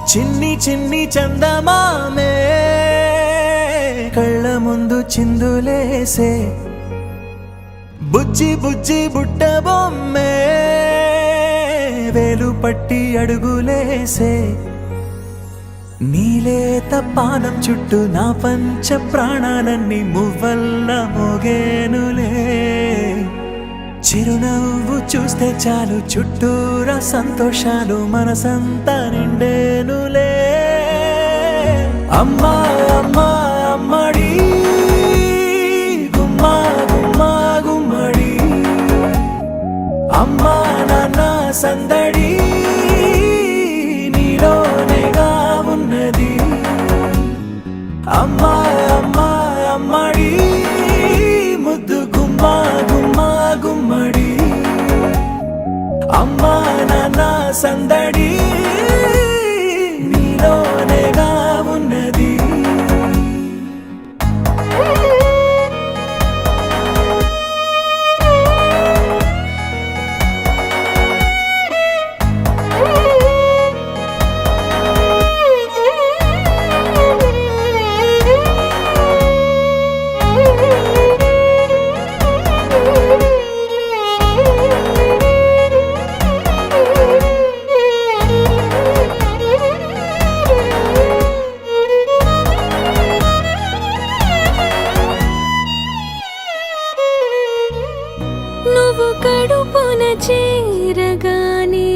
చిన్ని చిన్ని చందమామే కళ్ళ ముందు చిందులేసే బుజ్జి బుజ్జి బుట్ట బొమ్మే వేలు పట్టి అడుగులేసే నీలేత పానం చుట్టూ నా పంచ ప్రాణాలన్నీ మువ్వల్ల మోగేనులే చిరునవ్వు చూస్తే చాలు చుట్టూరా సంతోషాలు మనసంతా నిండేనులే అమ్మా అమ్మా అమ్మడి గుమ్మా గుమ్మా గుమ్మడి అమ్మా నాన్న సందడి నీలోనేగా ఉన్నది అమ్మా అమ్మా అమ్మడి ముద్దు గుమ్మా గుమ్మా గుమ్మడి అమ్మా నాన్న సందడి నీలోనేగా ఉన్నది నువ్వు కడుపున చేరగానే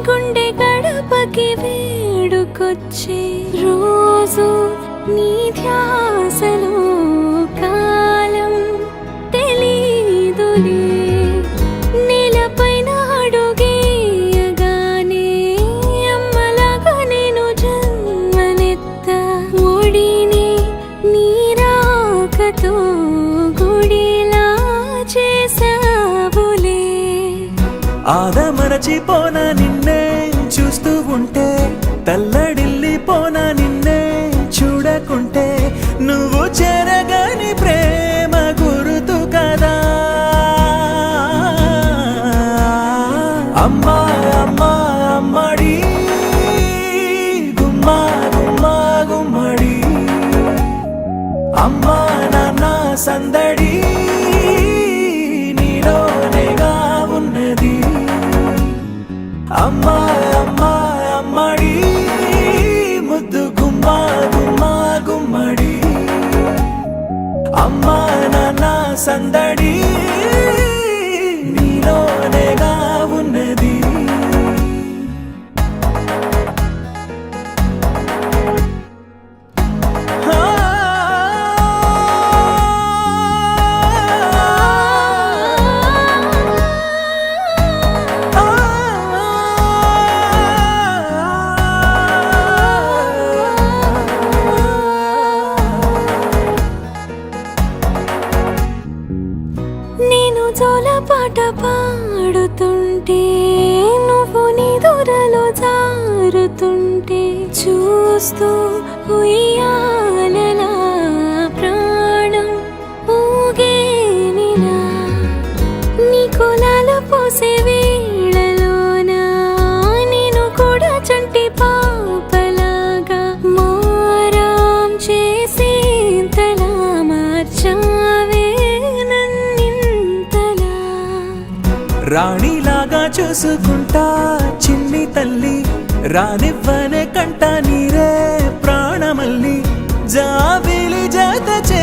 గుండె గడపకి వేడుకొచ్చే రోజు నీ ధ్యాసలో కాలం తెలీదులే నేలపైన అడుగేయగానే అమ్మలాగా నేను జన్మనెత్త ఒడిని నీ రాకతో గుడిలా చేసావులే ఆదమరచిపోనా నిన్నే చూస్తూ ఉంటే తల్లడిల్లిపోనా నిన్నే చూడకుంటే నువ్వు చెరగని ప్రేమ గురుతు కదా అమ్మా అమ్మా అమ్మడి గుమ్మా గుమ్మా గుమ్మడి అమ్మా నాన్న సందడి నీలోనేగా ఉన్నది అమ్మా అమ్మా అమ్మడి ముద్దు గుమ్మా గుమ్మా గుమ్మడి అమ్మా నాన్న సందడి నీలోనేగా ఉన్నది నేను జోలపాట పాడుతుంటే నువ్వు నిదురలో జారుతుంటే చూస్తూ ఉయ్యాలలా ప్రాణం ఊగేనిలా నీ కులాల పోసే వేళలోన నేను కూడా చంటి పాపలాగా మారాం చేసేంతలా మార్చావే రాణిలాగా చూసుకుంటా చిన్ని తల్లి రానివ్వనే కంట నీరే ప్రాణమల్లి జాబిలి జత చే